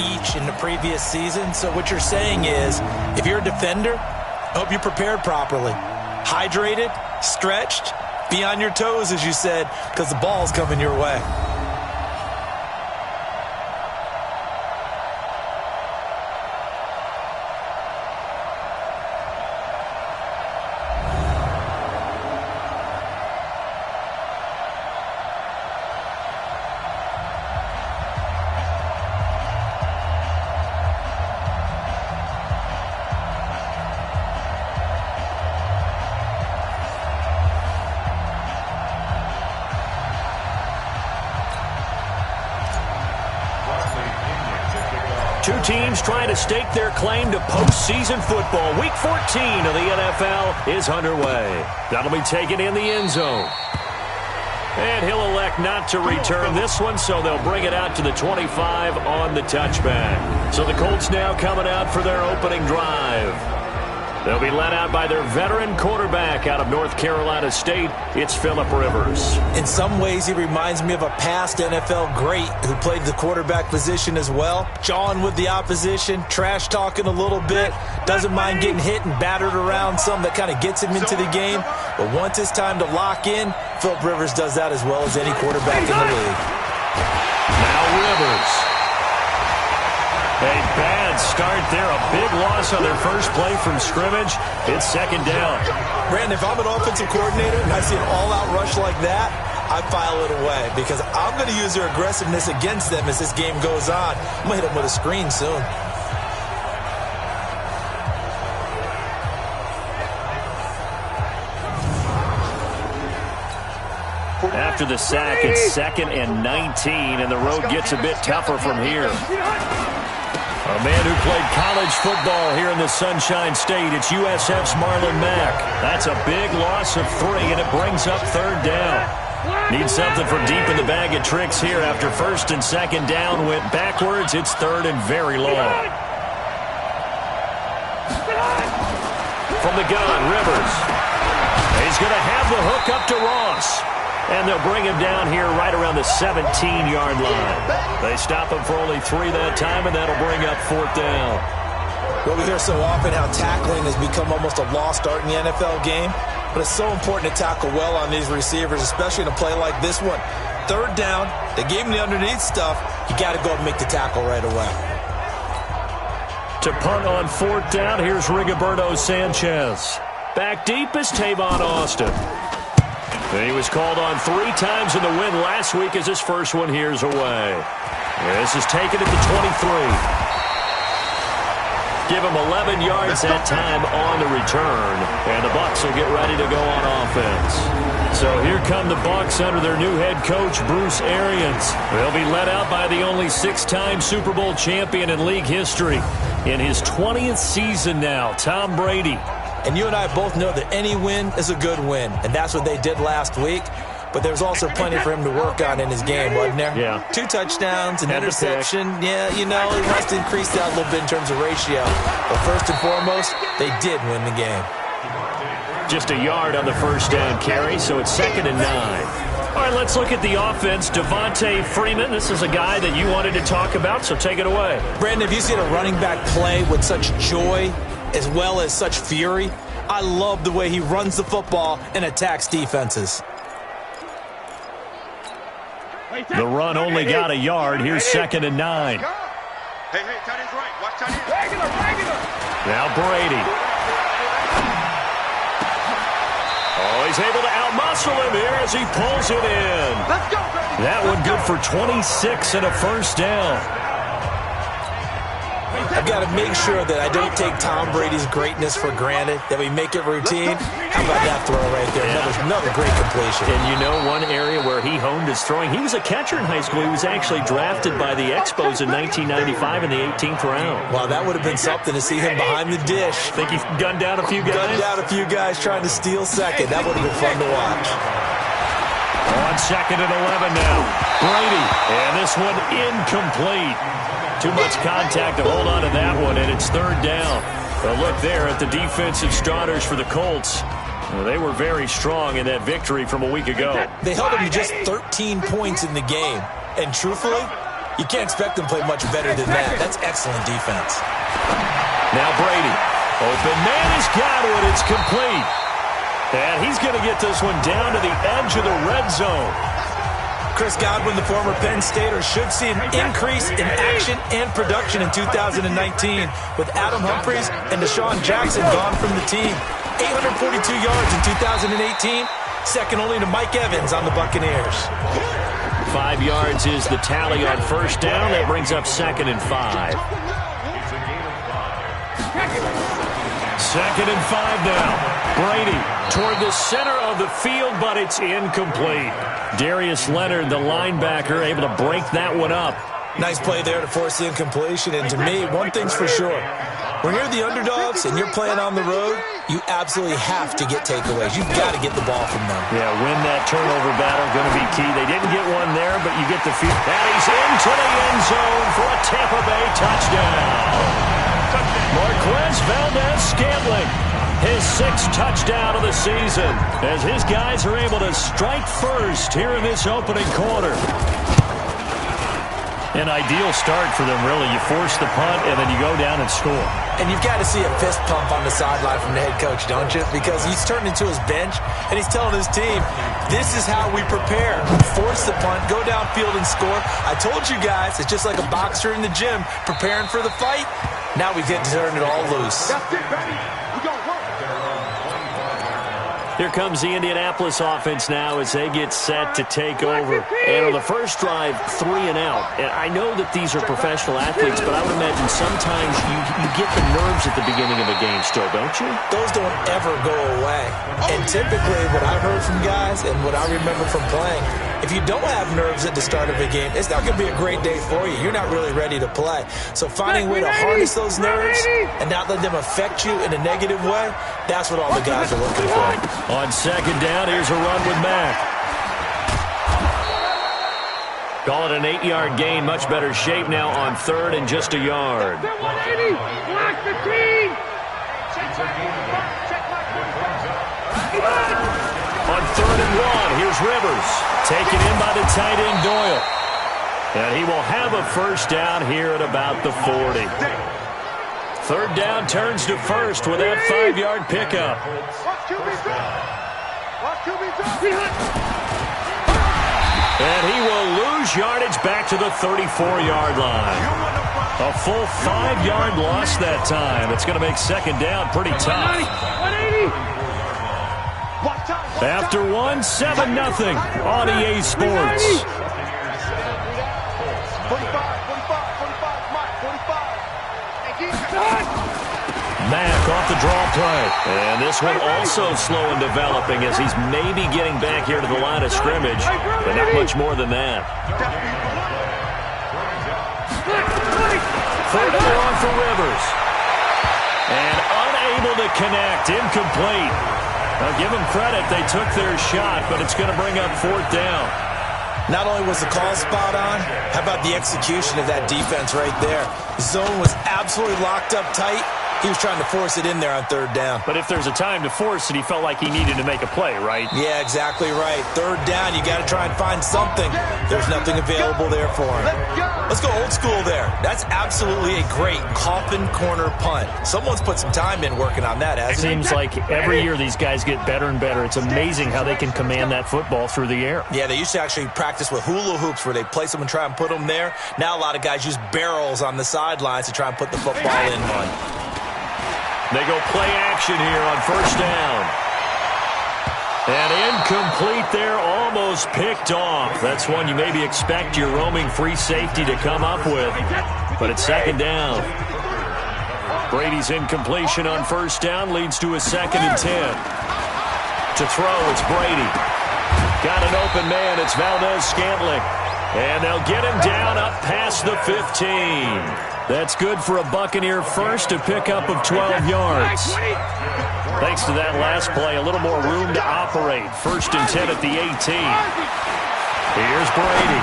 each in the previous season. So what you're saying is, if you're a defender, hope you're prepared properly. Hydrated, stretched, be on your toes, as you said, because the ball's coming your way. Two teams trying to stake their claim to postseason football. Week 14 of the NFL is underway. That'll be taken in the end zone. And he'll elect not to return this one, so they'll bring it out to the 25 on the touchback. So the Colts now coming out for their opening drive. They'll be led out by their veteran quarterback out of North Carolina State. It's Phillip Rivers. In some ways, he reminds me of a past NFL great who played the quarterback position as well. Jawing with the opposition, trash talking a little bit, doesn't mind getting hit and battered around some that kind of gets him into the game. But once it's time to lock in, Phillip Rivers does that as well as any quarterback in the league. Now Rivers. A bad start there. A big loss on their first play from scrimmage. It's second down. Brandon, if I'm an offensive coordinator and I see an all-out rush like that, I file it away because I'm going to use their aggressiveness against them as this game goes on. I'm going to hit them with a screen soon. After the sack, it's 2nd and 19, and the road gets a bit tougher from here. A man who played college football here in the Sunshine State. It's USF's Marlon Mack. That's a big loss of 3, and it brings up 3rd down. Need something from deep in the bag of tricks here after 1st and 2nd down went backwards. It's 3rd and very long. From the gun, Rivers. He's going to have the hook up to Ross. And they'll bring him down here right around the 17-yard line. They stop him for only 3 that time, and that'll bring up 4th down. Well, we hear so often how tackling has become almost a lost art in the NFL game, but it's so important to tackle well on these receivers, especially in a play like this one. 3rd down, they gave him the underneath stuff. You got to go and make the tackle right away. To punt on 4th down, here's Rigoberto Sanchez. Back deep is Tavon Austin. And he was called on 3 times in the win last week as his first one here's away. This is taken at the 23. Give him 11 yards that time on the return. And the Bucs will get ready to go on offense. So here come the Bucs under their new head coach, Bruce Arians. They'll be led out by the only 6-time Super Bowl champion in league history. In his 20th season now, Tom Brady. And you and I both know that any win is a good win, and that's what they did last week. But there's also plenty for him to work on in his game, wasn't there? Yeah. 2 touchdowns, an interception. Yeah, you know, he wants to increase that a little bit in terms of ratio. But first and foremost, they did win the game. Just a yard on the first down carry, so it's 2nd and 9. All right, let's look at the offense. Devontae Freeman, this is a guy that you wanted to talk about, so take it away. Brandon, have you seen a running back play with such joy as well as such fury? I love the way he runs the football and attacks defenses. The run only got a yard. Here's 2nd and 9. Hey, tight end's right. Watch tight end. Now Brady. Oh, he's able to outmuscle him here as he pulls it in. Let's go, baby. That one good for 26 and a first down. I've got to make sure that I don't take Tom Brady's greatness for granted, that we make it routine. How about that throw right there? Yeah. Another great completion. And you know one area where he honed his throwing, he was a catcher in high school. He was actually drafted by the Expos in 1995 in the 18th round. Wow, that would have been something to see him behind the dish. Think he gunned down a few guys? Gunned down a few guys trying to steal second. That would have been fun to watch. On 2nd and 11 now. Brady. And this one incomplete. Too much contact to hold on to that one, and it's 3rd down. A look there at the defensive starters for the Colts. Well, they were very strong in that victory from a week ago. They held them to just 13 points in the game. And truthfully, You can't expect them to play much better than that. That's excellent defense. Now Brady. Open man has got it. It's complete. And he's going to get this one down to the edge of the red zone. Chris Godwin, the former Penn Stater, should see an increase in action and production in 2019 with Adam Humphries and Deshaun Jackson gone from the team. 842 yards in 2018, second only to Mike Evans on the Buccaneers. 5 yards is the tally on first down. That brings up 2nd and 5. 2nd and 5 now. Brady toward the center of the field, but it's incomplete. Darius Leonard, the linebacker, able to break that one up. Nice play there to force the incompletion. And to me, one thing's for sure. When you're the underdogs and you're playing on the road, you absolutely have to get takeaways. You've got to get the ball from them. Yeah, win that turnover battle, going to be key. They didn't get one there, but you get the field. And he's into the end zone for a Tampa Bay touchdown. Marquez Valdez-Scantling, his 6th touchdown of the season, as his guys are able to strike first here in this opening quarter. An ideal start for them, really. You force the punt, and then you go down and score. And you've got to see a fist pump on the sideline from the head coach, don't you? Because he's turned into his bench, and he's telling his team, this is how we prepare. Force the punt, go downfield and score. I told you guys, it's just like a boxer in the gym preparing for the fight. Now we get to turn it all loose. That's it, baby. We gonna work. Here comes the Indianapolis offense now as they get set to take over. And on the first drive, 3 and out. And I know that these are professional athletes, but I would imagine sometimes you get the nerves at the beginning of a game still, don't you? Those don't ever go away. And typically what I've heard from guys and what I remember from playing, if you don't have nerves at the start of a game, it's not going to be a great day for you. You're not really ready to play. So finding a way to harness those nerves and not let them affect you in a negative way, that's what all the guys are looking for. On 2nd down, here's a run with Mack. Call it an 8-yard gain. Much better shape now on 3rd and just a yard. Block the team. On 3rd and 1, here's Rivers. Taken in by the tight end Doyle. And he will have a first down here at about the 40. 3rd down turns to 1st with that 5-yard pickup. And he will lose yardage back to the 34-yard line. A full 5-yard loss that time. It's going to make 2nd down pretty tough. After 1, 7-0 on EA Sports. Mack off the draw play. And this one also slow in developing as he's maybe getting back here to the line of scrimmage, but not much more than that. 3rd and 1 for Rivers. And unable to connect, incomplete. Now give them credit, they took their shot, but it's going to bring up 4th down. Not only was the call spot on, how about the execution of that defense right there? The zone was absolutely locked up tight. He was trying to force it in there on 3rd down. But if there's a time to force it, he felt like he needed to make a play, right? Yeah, exactly right. 3rd down, you got to try and find something. There's nothing available there for him. Let's go old school there. That's absolutely a great coffin corner punt. Someone's put some time in working on that, hasn't it? Seems like every year these guys get better and better. It's amazing how they can command that football through the air. Yeah, they used to actually practice with hula hoops where they place them and try and put them there. Now a lot of guys use barrels on the sidelines to try and put the football in one. They go play action here on 1st down. And incomplete there, almost picked off. That's one you maybe expect your roaming free safety to come up with. But it's 2nd down. Brady's incompletion on 1st down leads to a 2nd and 10. To throw, it's Brady. Got an open man, it's Valdez-Scantling. And they'll get him down up past the 15. That's good for a Buccaneer first, a pickup of 12 yards. Thanks to that last play, a little more room to operate. 1st and 10 at the 18. Here's Brady.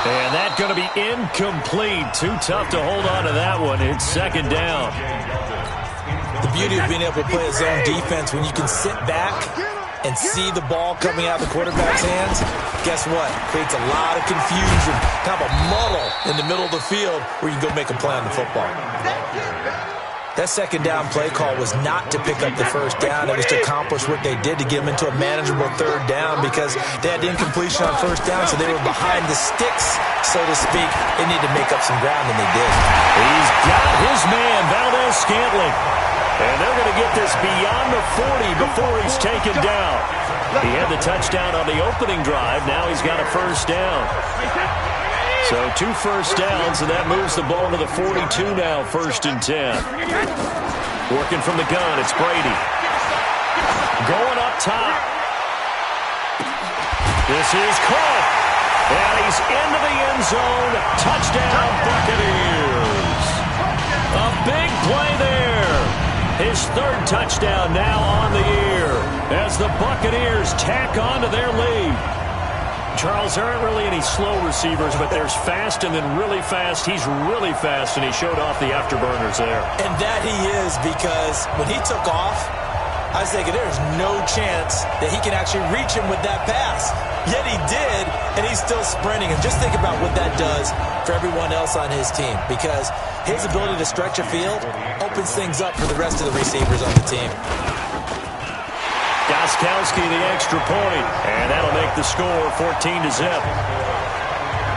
And that's going to be incomplete. Too tough to hold on to that one. It's 2nd down. The beauty of being able to play a zone defense when you can sit back and see the ball coming out of the quarterback's hands, guess what? Creates a lot of confusion, kind of a muddle in the middle of the field where you can go make a play on the football. That second down play call was not to pick up the first down. It was to accomplish what they did to get them into a manageable third down because they had incompletion on first down, so they were behind the sticks, so to speak. They needed to make up some ground, and they did. He's got his man, Valdez-Scantling. And they're going to get this beyond the 40 before he's taken down. He had the touchdown on the opening drive. Now he's got a first down. So 2 first downs, and that moves the ball to the 42 now, 1st and 10. Working from the gun, it's Brady. Going up top. This is caught. And he's into the end zone. Touchdown, Buccaneers. A big play there. His 3rd touchdown now on the year as the Buccaneers tack on to their lead. Charles, there aren't really any slow receivers, but there's fast and then really fast. He's really fast, and he showed off the afterburners there. And that he is, because when he took off, I was thinking there's no chance that he can actually reach him with that pass. Yet he did, and he's still sprinting. And just think about what that does for everyone else on his team, because his ability to stretch a field opens things up for the rest of the receivers on the team. Gostkowski the extra point, and that'll make the score 14-0.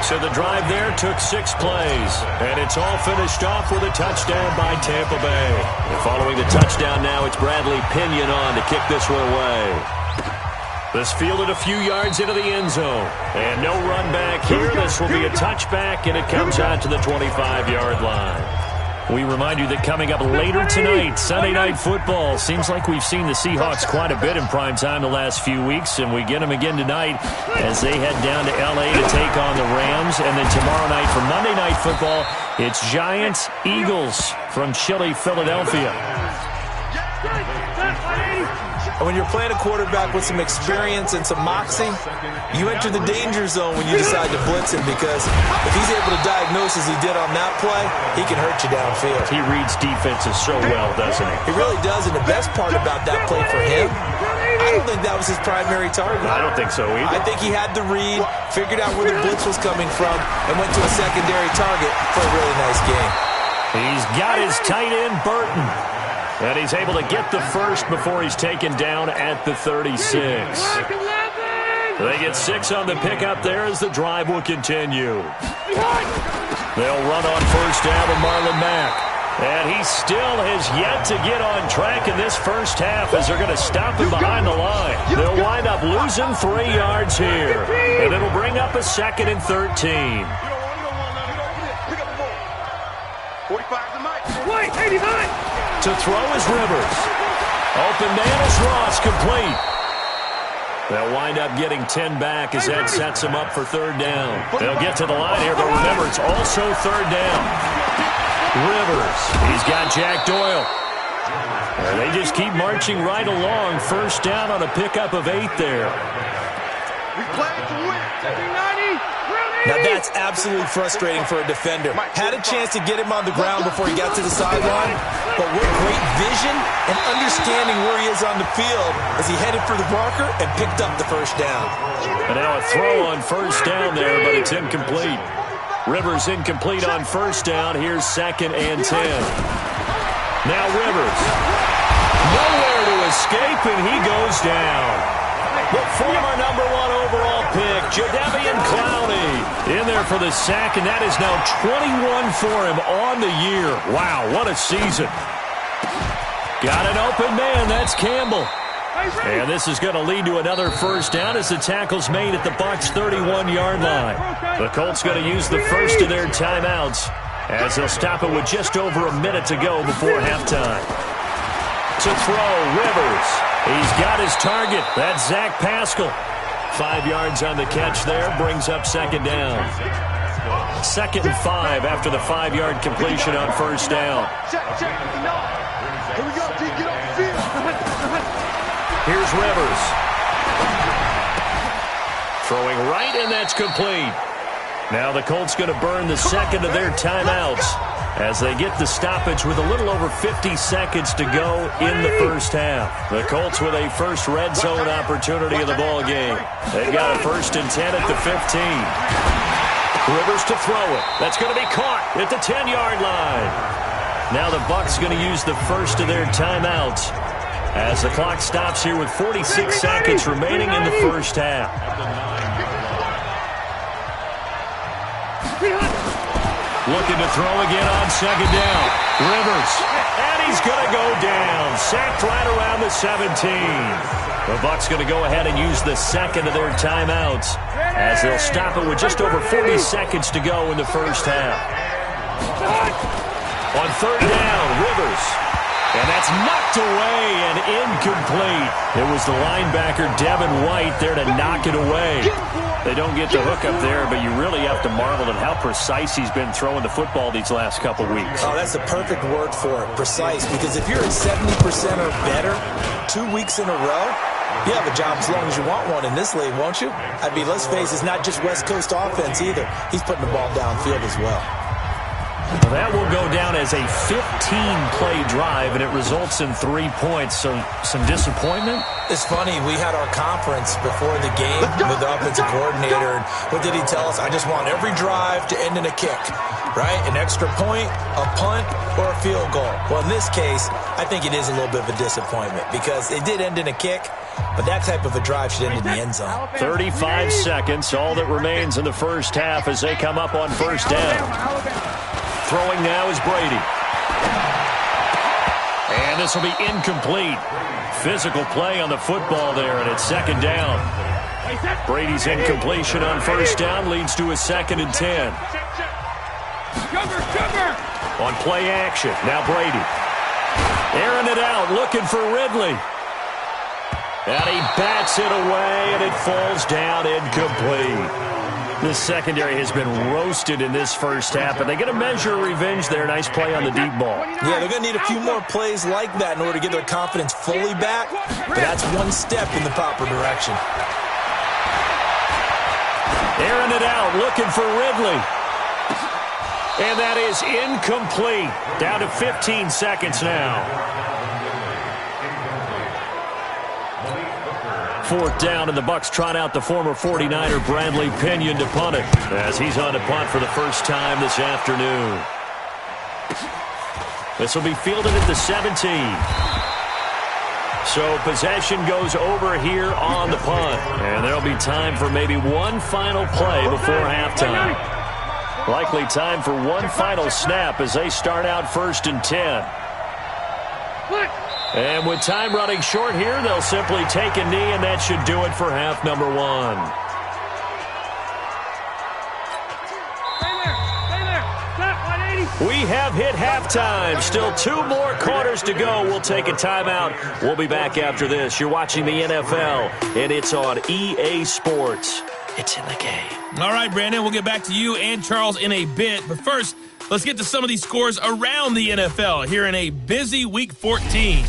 So the drive there took 6 plays, and it's all finished off with a touchdown by Tampa Bay. And following the touchdown now, it's Bradley Pinion on to kick this one away. This fielded a few yards into the end zone, and no run back here. This will be a touchback, and it comes out to the 25-yard line. We remind you that coming up later tonight, Sunday Night Football. Seems like we've seen the Seahawks quite a bit in prime time the last few weeks, and we get them again tonight as they head down to L.A. to take on the Rams. And then tomorrow night for Monday Night Football, it's Giants-Eagles from chilly Philadelphia. When you're playing a quarterback with some experience and some moxie, you enter the danger zone when you decide to blitz him, because if he's able to diagnose as he did on that play, he can hurt you downfield. He reads defenses so well, doesn't he? He really does, and the best part about that play for him, I don't think that was his primary target. I don't think so either. I think he had the read, figured out where the blitz was coming from, and went to a secondary target for a really nice game. He's got his tight end, Burton. And he's able to get the first before he's taken down at the 36. They get 6 on the pickup there as the drive will continue. They'll run on first down with Marlon Mack. And he still has yet to get on track in this first half as they're going to stop him behind the line. They'll wind up losing 3 yards here. And it'll bring up a 2nd and 13. 45 tonight. Wait, 89. To throw is Rivers. Open man is Ross, complete. They'll wind up getting 10 back as that sets them up for 3rd down. They'll get to the line here, but remember, it's also 3rd down. Rivers, he's got Jack Doyle. And they just keep marching right along. 1st down on a pickup of 8 there. We play to win. 90. Now that's absolutely frustrating for a defender. Had a chance to get him on the ground before he got to the sideline, but with great vision and understanding where he is on the field as he headed for the marker and picked up the 1st down. And now a throw on 1st down there, but it's incomplete. Rivers incomplete on 1st down. Here's 2nd and 10. Now Rivers. Nowhere to escape, and he goes down. The former number 1 overall pick, Jadeveon Clowney, in there for the sack, and that is now 21 for him on the year. Wow, what a season. Got an open man, that's Campbell. And this is going to lead to another 1st down as the tackle's made at the Bucs' 31-yard line. The Colts going to use the first of their timeouts as they'll stop it with just over a minute to go before halftime. To throw, Rivers. He's got his target. That's Zach Pascal. 5 yards on the catch there. Brings up 2nd down. 2nd and 5 after the 5-yard completion on 1st down. Check. Here we go, T. Get off the field. Here's Rivers. Throwing right, and that's complete. Now the Colts going to burn the 2nd of their timeouts as they get the stoppage with a little over 50 seconds to go in the first half. The Colts with a first red zone opportunity of the ball game. They've got a 1st and 10 at the 15. Rivers to throw it. That's going to be caught at the 10-yard line. Now the Bucs going to use the first of their timeouts as the clock stops here with 46 seconds remaining in the first half. Looking to throw again on 2nd down. Rivers. And he's going to go down. Sacked right around the 17. The Bucs going to go ahead and use the second of their timeouts as they'll stop it with just over 40 seconds to go in the first half. On 3rd down, Rivers. And that's knocked away and incomplete. It was the linebacker, Devin White, there to knock it away. They don't get the hook up there, but you really have to marvel at how precise he's been throwing the football these last couple weeks. Oh, that's the perfect word for it, precise, because if you're at 70% or better 2 weeks in a row, you have a job as long as you want one in this league, won't you? I mean, let's face it, it's not just West Coast offense either. He's putting the ball downfield as well. Well, that will go down as a 15-play drive, and it results in 3 points. So some disappointment? It's funny. We had our conference before the game with the offensive coordinator. And what did he tell us? I just want every drive to end in a kick, right? An extra point, a punt, or a field goal. Well, in this case, I think it is a little bit of a disappointment because it did end in a kick, but that type of a drive should end in the end zone. 35 seconds, all that remains in the first half as they come up on 1st down. Throwing now is Brady. And this will be incomplete. Physical play on the football there, and it's 2nd down. Brady's incompletion on 1st down leads to a 2nd and 10. On play action, now Brady. Airing it out, looking for Ridley. And he bats it away, and it falls down incomplete. This secondary has been roasted in this first half, but they get a measure of revenge there. Nice play on the deep ball. Yeah, they're going to need a few more plays like that in order to get their confidence fully back, but that's one step in the proper direction. Airing it out, looking for Ridley. And that is incomplete. Down to 15 seconds now. 4th down, and the Bucs trot out the former 49er Bradley Pinion to punt it as he's on to punt for the first time this afternoon. This will be fielded at the 17. So possession goes over here on the punt, and there'll be time for maybe one final play before halftime. Likely time for one final snap as they start out 1st and 10. And with time running short here, they'll simply take a knee, and that should do it for half number 1. We have hit halftime. Still 2 more quarters to go. We'll take a timeout. We'll be back after this. You're watching the NFL, and it's on EA Sports. It's in the game. All right, Brandon, we'll get back to you and Charles in a bit. But first, let's get to some of these scores around the NFL here in a busy Week 14.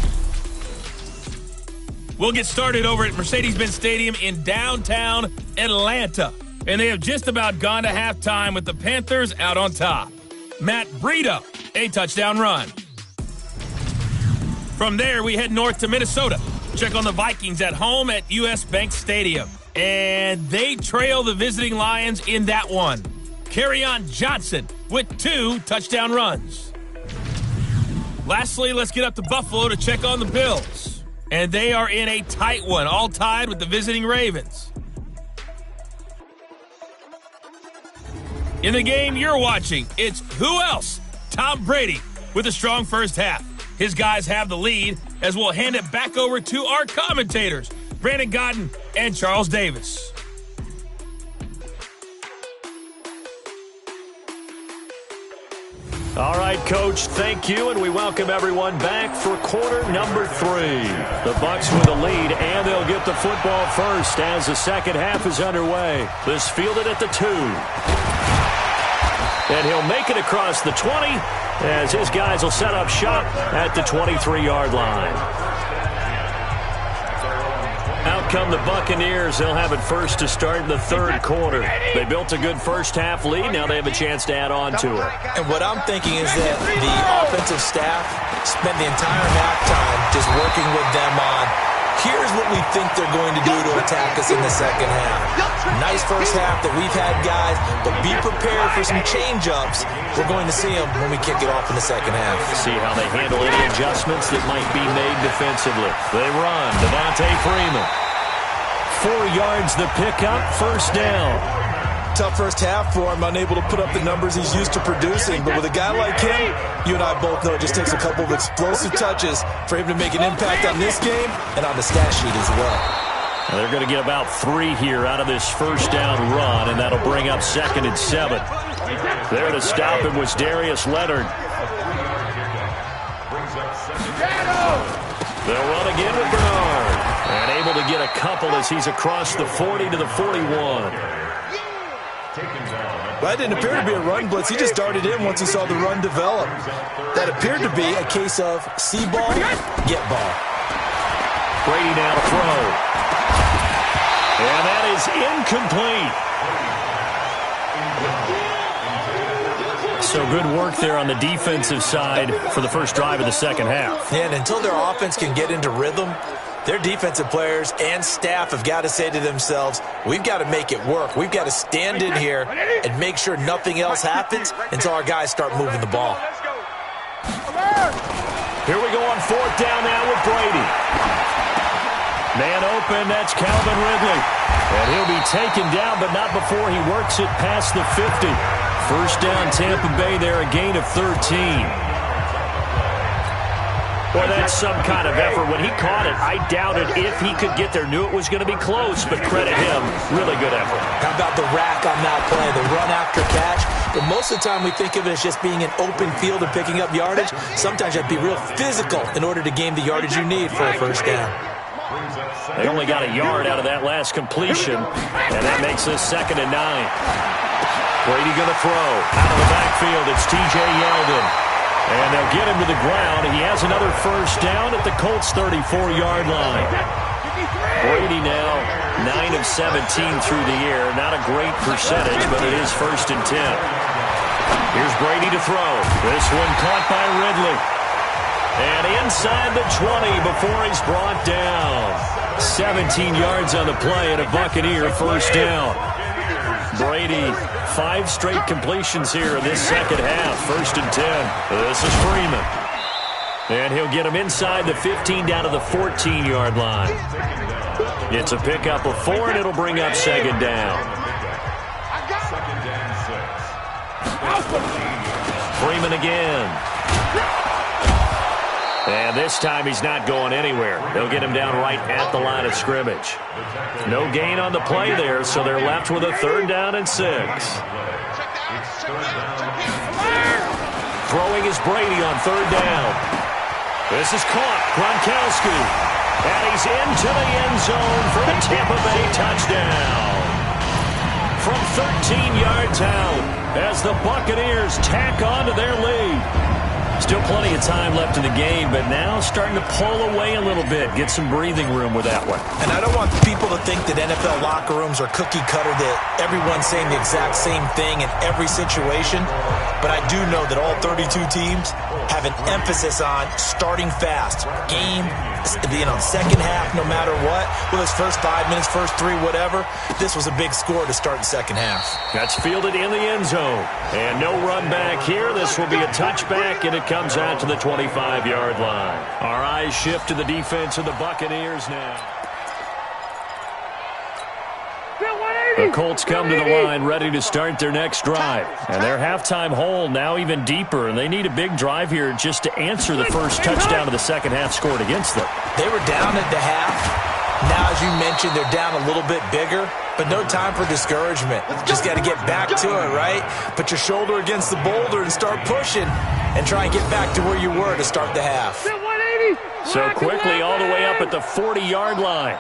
We'll get started over at Mercedes-Benz Stadium in downtown Atlanta. And they have just about gone to halftime with the Panthers out on top. Matt Breida, a touchdown run. From there, we head north to Minnesota. Check on the Vikings at home at US Bank Stadium. And they trail the visiting Lions in that one. Kerryon Johnson with 2 touchdown runs. Lastly, let's get up to Buffalo to check on the Bills. And they are in a tight one, all tied with the visiting Ravens. In the game you're watching, it's who else? Tom Brady with a strong first half. His guys have the lead as we'll hand it back over to our commentators, Brandon Godden and Charles Davis. All right, Coach, thank you, and we welcome everyone back for quarter number 3. The Bucs with a lead, and they'll get the football first as the second half is underway. This fielded at the 2. And he'll make it across the 20 as his guys will set up shop at the 23-yard line. Out come the Buccaneers. They'll have it first to start in the third quarter. They built a good first-half lead. Now they have a chance to add on to it. And what I'm thinking is that the offensive staff spent the entire halftime just working with them on, here's what we think they're going to do to attack us in the second half. Nice first half that we've had, guys, but be prepared for some change-ups. We're going to see them when we kick it off in the second half. See how they handle any adjustments that might be made defensively. They run. Devontae Freeman. 4 yards the pickup, first down. Tough first half for him, unable to put up the numbers he's used to producing. But with a guy like him, you and I both know it just takes a couple of explosive touches for him to make an impact on this game and on the stat sheet as well. Well, they're going to get about 3 here out of this first down run, and that'll bring up 2nd and 7. There to stop him was Darius Leonard. They'll run again with Bernard. And able to get a couple as he's across the 40 to the 41. That didn't appear to be a run blitz. He just darted in once he saw the run develop. That appeared to be a case of see ball, get ball. Brady now to throw. And that is incomplete. So good work there on the defensive side for the first drive of the second half. And until their offense can get into rhythm, their defensive players and staff have got to say to themselves, we've got to make it work. We've got to stand in here and make sure nothing else happens until our guys start moving the ball. Here we go on 4th down now with Brady. Man open, that's Calvin Ridley. And he'll be taken down, but not before he works it past the 50. First down, Tampa Bay there, a gain of 13. Boy, that's some kind of effort. When he caught it, I doubted if he could get there. Knew it was going to be close, but credit him. Really good effort. How about the rack on that play, the run after catch? But most of the time we think of it as just being an open field and picking up yardage. Sometimes you have to be real physical in order to gain the yardage you need for a first down. They only got a yard out of that last completion, and that makes this 2nd and 9. Brady going to throw. Out of the backfield, it's T.J. Yeldon. And they'll get him to the ground. He has another first down at the Colts' 34-yard line. Brady now 9 of 17 through the air. Not a great percentage, but it is 1st and 10. Here's Brady to throw. This one caught by Ridley. And inside the 20 before he's brought down. 17 yards on the play and a Buccaneer first down. Brady, 5 straight completions here in this second half. 1st and 10. This is Freeman. And he'll get him inside the 15 down to the 14-yard line. It's a pickup of 4, and it'll bring up 2nd down. Freeman again. And this time he's not going anywhere. They'll get him down right at the line of scrimmage. No gain on the play there, so they're left with a 3rd down and 6. Throwing is Brady on 3rd down. This is caught. Gronkowski. And he's into the end zone for the Tampa Bay touchdown. From 13 yards out as the Buccaneers tack on to their lead. Still plenty of time left in the game, but now starting to pull away a little bit. Get some breathing room with that one. And I don't want people to think that NFL locker rooms are cookie cutter, that everyone's saying the exact same thing in every situation. But I do know that all 32 teams have an emphasis on starting fast. Game, second half, no matter what. Whether it's first 5 minutes, first 3, whatever. This was a big score to start the second half. That's fielded in the end zone. And no run back here. This will be a touchback, and it comes out to the 25-yard line. Our eyes shift to the defense of the Buccaneers now. The Colts come to the line ready to start their next drive. And their halftime hole now even deeper, and they need a big drive here just to answer the first touchdown of the second half scored against them. They were down at the half. Now, as you mentioned, they're down a little bit bigger, but no time for discouragement. Just got to get back to it, right? Put your shoulder against the boulder and start pushing and try and get back to where you were to start the half. So quickly all the way up at the 40-yard line.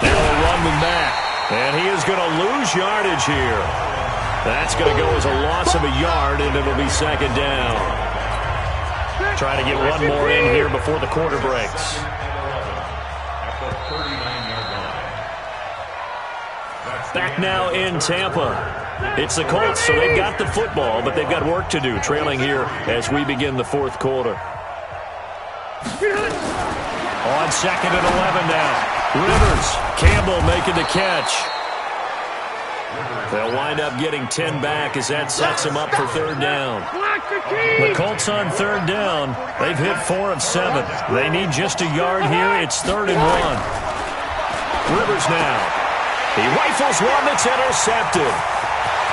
Now a run with Mack, and he is going to lose yardage here. That's going to go as a loss of a yard, and it'll be 2nd down. Trying to get one more in here before the quarter breaks. Back now in Tampa. It's the Colts, so they've got the football, but they've got work to do, trailing here as we begin the fourth quarter. On 2nd and 11 now. Rivers, Campbell making the catch. They'll wind up getting 10 back as that sets them up for 3rd down. The Colts on 3rd down. They've hit 4 of 7. They need just a yard here. It's 3rd and 1. Rivers now. He rifles one that's intercepted.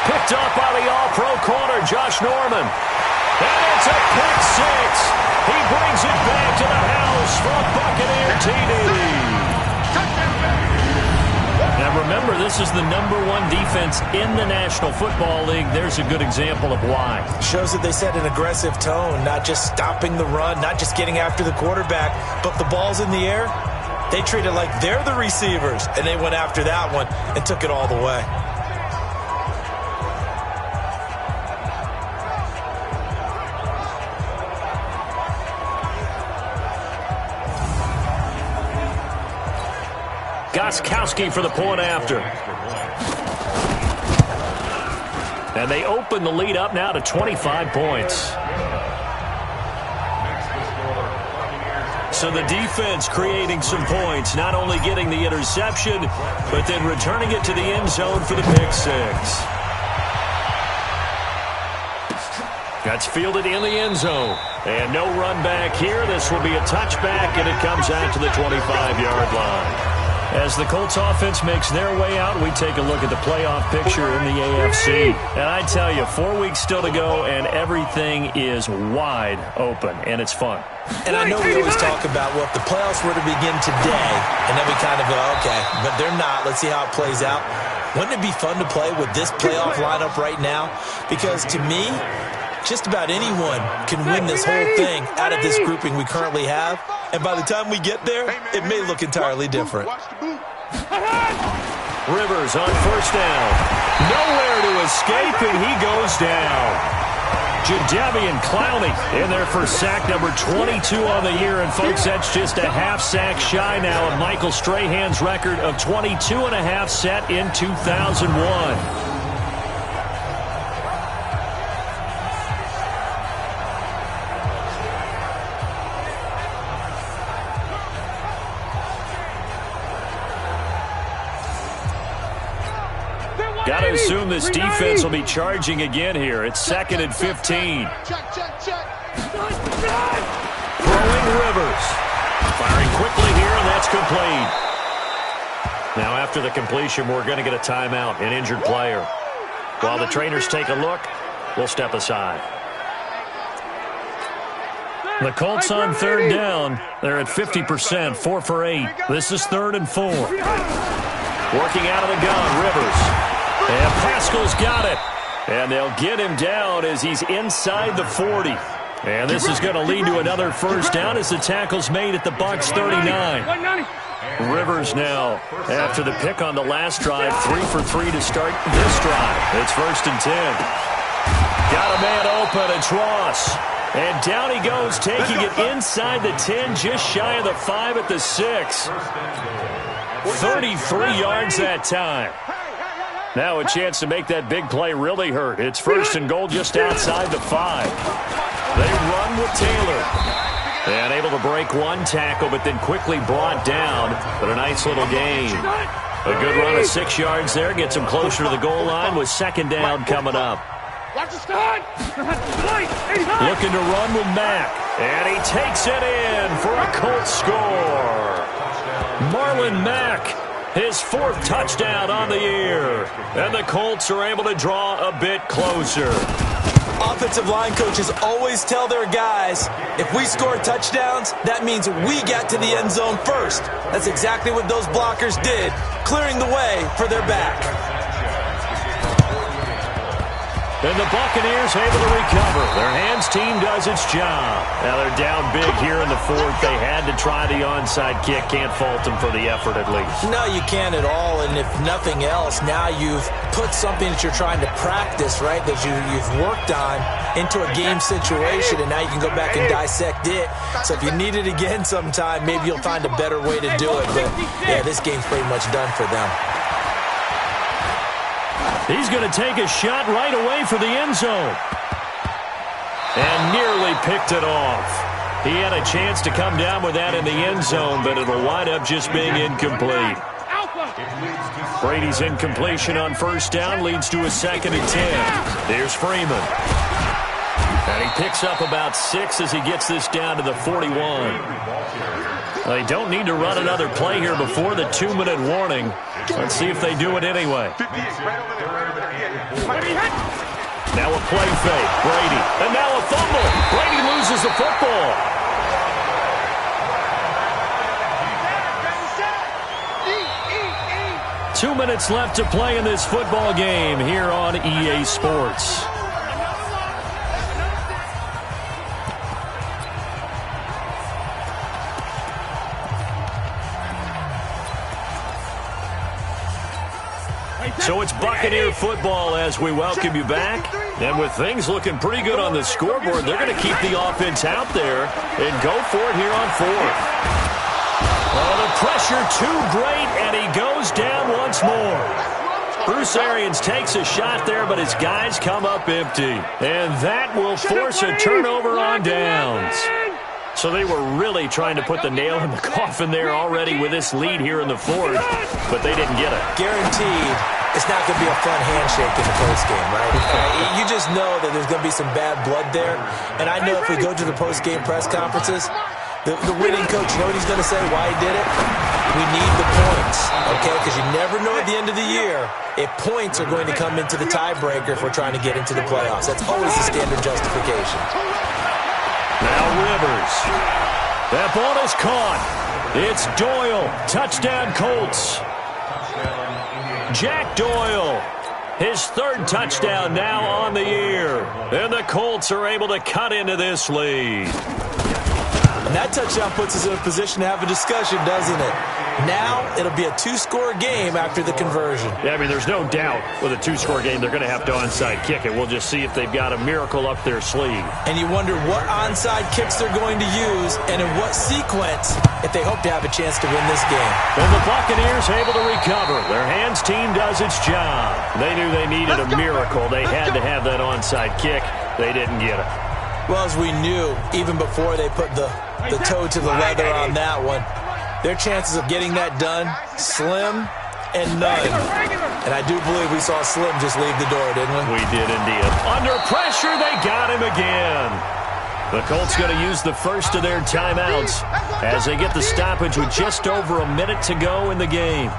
Picked up by the all-pro corner, Josh Norman. And it's a pick 6. He brings it back to the house for a Buccaneer TD. Now remember, this is the #1 defense in the National Football League. There's a good example of why. Shows that they set an aggressive tone, not just stopping the run, not just getting after the quarterback, but the ball's in the air. They treat it like they're the receivers, and they went after that one and took it all the way. Gostkowski for the point after. And they open the lead up now to 25 points. So the defense creating some points, not only getting the interception, but then returning it to the end zone for the pick 6. That's fielded in the end zone. And no run back here. This will be a touchback, and it comes out to the 25-yard line. As the Colts offense makes their way out, we take a look at the playoff picture in the AFC. And I tell you, 4 weeks still to go, and everything is wide open, and it's fun. And I know we always talk about, well, if the playoffs were to begin today, and then we kind of go, okay, but they're not. Let's see how it plays out. Wouldn't it be fun to play with this playoff lineup right now? Because to me, just about anyone can win this whole thing out of this grouping we currently have. And by the time we get there, it may look entirely different. Rivers on 1st down. Nowhere to escape, and he goes down. Jadeveon Clowney in there for sack number 22 on the year. And, folks, that's just a half sack shy now of Michael Strahan's record of 22.5 set in 2001. Got to assume this defense will be charging again here. It's 2nd and 15. Throwing Rivers. Firing quickly here, and that's complete. Now after the completion, we're going to get a timeout, an injured player. While the trainers take a look, we'll step aside. The Colts on 3rd down. They're at 50%, 4 for 8. This is 3rd and 4. Working out of the gun, Rivers. And Pascal's got it. And they'll get him down as he's inside the 40. And this is going to lead to another 1st down as the tackle's made at the Bucs 39. Rivers now, after the pick on the last drive, 3 for 3 to start this drive. It's 1st and 10. Got a man open, it's Ross. And down he goes, taking it inside the 10, just shy of the 5 at the 6. 33 yards that time. Now a chance to make that big play really hurt. It's 1st and goal just outside the 5. They run with Taylor. And able to break one tackle, but then quickly brought down. But a nice little gain. A good run of 6 yards there. Gets him closer to the goal line with 2nd down coming up. Looking to run with Mack. And he takes it in for a Colts score. Marlon Mack. His 4th touchdown on the year. And the Colts are able to draw a bit closer. Offensive line coaches always tell their guys, if we score touchdowns, that means we got to the end zone first. That's exactly what those blockers did, clearing the way for their back. And the Buccaneers able to recover. Their hands team does its job. Now they're down big here in the fourth. They had to try the onside kick. Can't fault them for the effort at least. No, you can't at all. And if nothing else, now you've put something that you're trying to practice, right, that you've worked on into a game situation, and now you can go back and dissect it. So if you need it again sometime, maybe you'll find a better way to do it. But, yeah, this game's pretty much done for them. He's going to take a shot right away for the end zone. And nearly picked it off. He had a chance to come down with that in the end zone, but it'll wind up just being incomplete. Brady's incompletion on first down leads to a 2nd and 10. There's Freeman. And he picks up about 6 as he gets this down to the 41. They don't need to run another play here before the 2-minute warning. Let's see if they do it anyway. Now a play fake. Brady. And now a fumble. Brady loses the football. Two minutes left to play in this football game here on EA Sports. So it's Buccaneer football as we welcome you back. And with things looking pretty good on the scoreboard, they're going to keep the offense out there and go for it here on fourth. Oh, the pressure too great, and he goes down once more. Bruce Arians takes a shot there, but his guys come up empty. And that will force a turnover on downs. So they were really trying to put the nail in the coffin there already with this lead here in the fourth, but they didn't get it. Guaranteed, it's not going to be a fun handshake in the postgame, right? You just know that there's going to be some bad blood there. And I know if we go to the postgame press conferences, the winning coach, you know what he's going to say, why he did it? We need the points, okay? Because you never know at the end of the year if points are going to come into the tiebreaker if we're trying to get into the playoffs. That's always the standard justification. Now Rivers. That ball is caught. It's Doyle. Touchdown Colts. Jack Doyle. His 3rd touchdown now on the year. And the Colts are able to cut into this lead. And that touchdown puts us in a position to have a discussion, doesn't it? Now it'll be a 2-score game after the conversion. Yeah, I mean, there's no doubt with a 2-score game they're going to have to onside kick it. We'll just see if they've got a miracle up their sleeve. And you wonder what onside kicks they're going to use and in what sequence if they hope to have a chance to win this game. And the Buccaneers able to recover. Their hands team does its job. They knew they needed a miracle. They had to have that onside kick. They didn't get it. Well, as we knew, even before they put the toe to the leather on that one, their chances of getting that done, slim and none. And I do believe we saw Slim just leave the door, didn't we? We did indeed. Under pressure, they got him again. The Colts going to use the first of their timeouts as they get the stoppage with just over a minute to go in the game.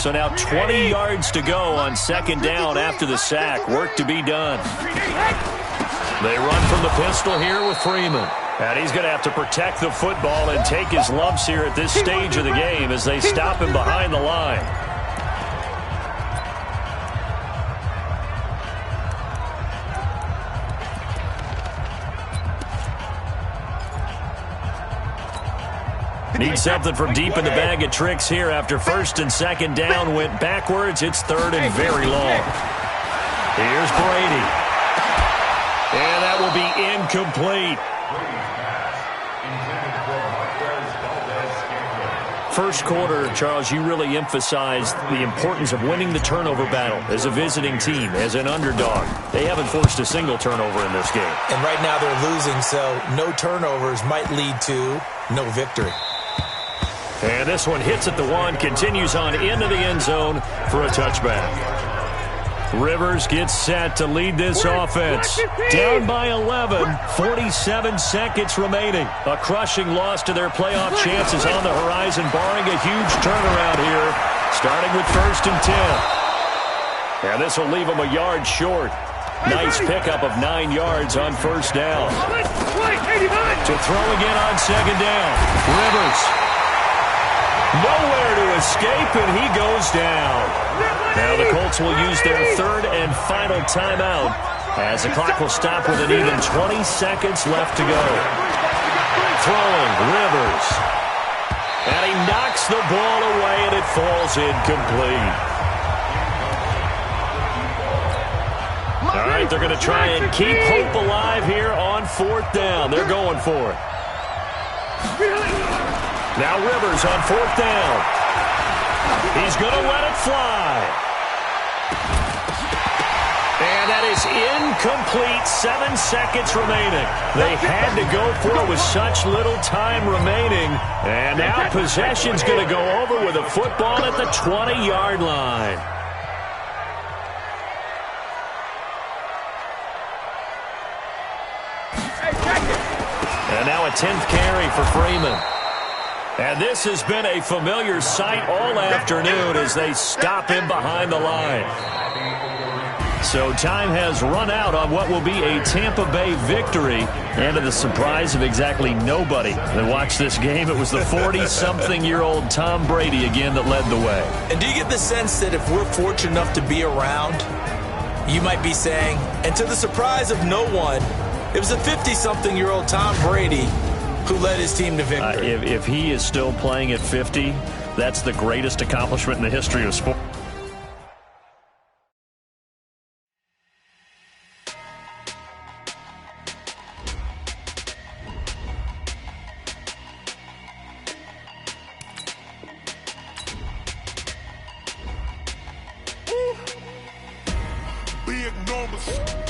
So now 20 yards to go on 2nd down after the sack. Work to be done. They run from the pistol here with Freeman. And he's going to have to protect the football and take his lumps here at this stage of the game as they stop him behind the line. Need something from deep in the bag of tricks here after 1st and 2nd down went backwards. It's 3rd and very long. Here's Brady. And that will be incomplete. First quarter, Charles, you really emphasized the importance of winning the turnover battle as a visiting team, as an underdog. They haven't forced a single turnover in this game. And right now they're losing, so no turnovers might lead to no victory. And this one hits at the 1, continues on into the end zone for a touchback. Rivers gets set to lead this offense. Down by 11, 47 seconds remaining. A crushing loss to their playoff chances on the horizon, barring a huge turnaround here, starting with 1st and 10. And this will leave them a yard short. Nice pickup of 9 yards on 1st down. To throw again on 2nd down. Rivers. Nowhere to escape, and he goes down. Now the Colts will use their third and final timeout as the clock will stop with an even 20 seconds left to go. Throwing, Rivers. And he knocks the ball away, and it falls incomplete. All right, they're going to try and keep hope alive here on fourth down. They're going for it. Now Rivers on fourth down. He's going to let it fly. And that is incomplete. 7 seconds remaining. They had to go for it with such little time remaining. And now possession's going to go over with a football at the 20-yard line. And now a 10th carry for Freeman. And this has been a familiar sight all afternoon as they stop him behind the line. So time has run out on what will be a Tampa Bay victory. And to the surprise of exactly nobody that watched this game, it was the 40-something-year-old Tom Brady again that led the way. And do you get the sense that if we're fortunate enough to be around, you might be saying, and to the surprise of no one, it was a 50-something-year-old Tom Brady who led his team to victory. If he is still playing at 50, that's the greatest accomplishment in the history of sport. Big numbers.